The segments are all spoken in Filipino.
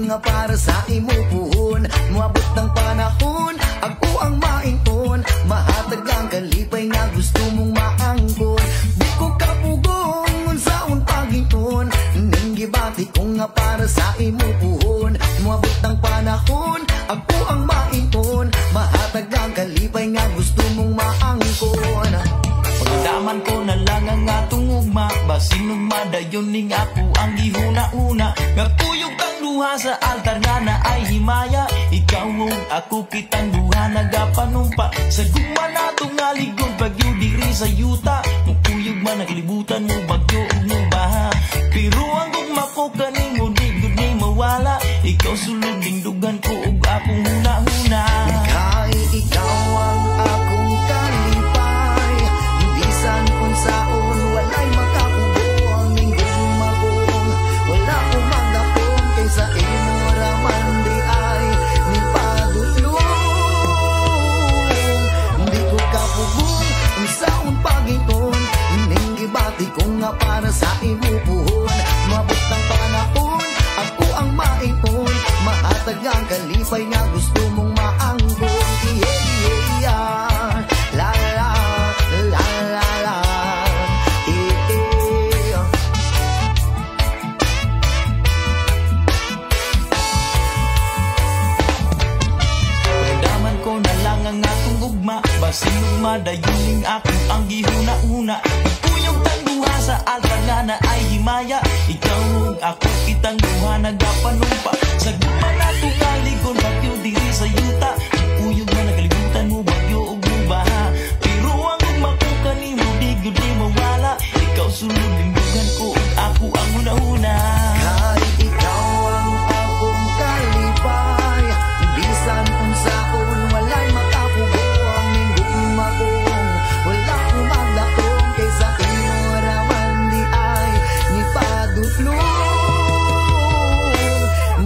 nga para sa imo puhon. Moabot ng panahon, ako ang maingon. Mahatag ang kalipay nga gusto mong maangkon. Di ko kapugong unsaon pagingon. Ning gibati ko nga para sa imo puhon. Moabot ng panahon, ako ang maingon. Mahatag ang kalipay nga gusto mong maangkon. Pagdaman ko na lang ang atong ugma, basin ugma dayon ning ako ang gihuna-una. Nga puyog kang duha sa altar nga na ay himaya. Ikaw ug ako kitang duha nagapanumpa. Sa guma nato nga ligon bagyo diri sa yuta. Mupuyog man naglibutan mo bagyo ug mo baha. Pero ang gugma ko kaning di gud ni mawala. Ikaw sulod ning dugan ko ug akong huna-huna. Kahit ikaw ang akong kalipay, bisan kung saon walay makakubong. Ning gumagong wala ko magdapong, kaysa imo raman di ay ni padulong. Di ko kapugong ang saon pagingon. Ning gibati ko nga para sa imo puhon. Mabot ng panahon, ako ang maingon. Mahatag ang kalipay nga gusto mong maangkon. Yeah, yeah, yeah. La la la la la. Yeah, yeah. Pagdaman ko na lang ang atong ugma, basin ugma dayon ning ako ang gihuna-una. Puyog tang duha sa altar nga na ay himaya. Ikaw ug ako kitang duha nagapanumpa. Sa guma nato nga ligon bagyo diri sa yuta. Puyog man nagalibutan mo bagyo ug mo baha. Pero ang ugma ko kanimo di gud di mawala. Ikaw sulod ning dugan ko ug ako ang una-una. Kahit ikaw ang akong kalipay, bisan kung saon walay makapugong. Ning gumagong wala ko magdapong, kaysa imo raman di ay ni padulong.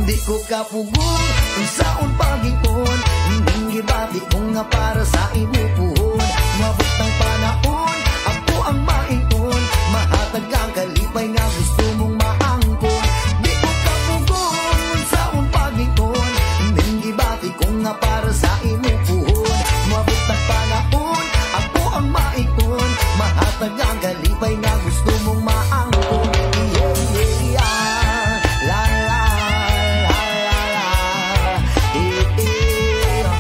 Di ko kapugong kung saon pagingon. Ning gibati ko nga para sa imo puhon. Mabot ng panahon, ako ang maingon. Mahatag ang kalipay nga gusto mong maangkon. Di ko kapugong kung saon pagingon. Ning gibati ko nga para sa imo puhon. Mabot ng panahon, ako ang maingon. Mahatag ang kalipay nga gusto mong maangkon. Yeah, yeah, yeah. La la la la la. Yeah, yeah.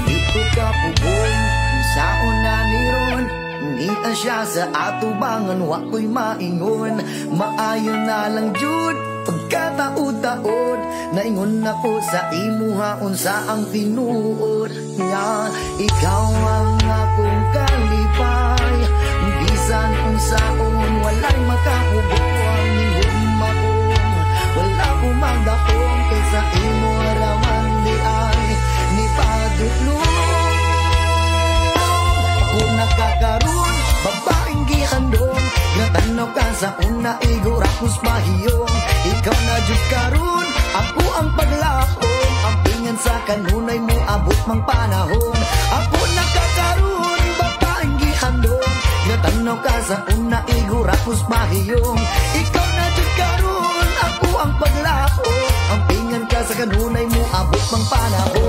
Di ko kapugong kung saon na niron. Ngita siya sa atubangan, wako'y maingon. Maayo na lang jud pagkataod-taod. Naingon ako sa imuhaon sa ang tinuod. Yeah, ikaw ang akong kalipay, bisan kung saon walay makakubong. Ning gumagong wala ko magdapong, kaysa imo raman di ay ni padulong. Ako nakakaroon, babaeng gihandong. Natanaw ka sa una, igurapos mahiyong. Ikaw na jud karon, ako ang paglahom. Ang pingan sa kanunay mo, abot mang panahon. Ako nakakaroon, babaeng gihandong. Natanaw ka sa una, igurapos mahiyong. Ikaw na jud karon, ako ang paglahom. Ang pingan ka sa kanunay mo, abot mang panahon.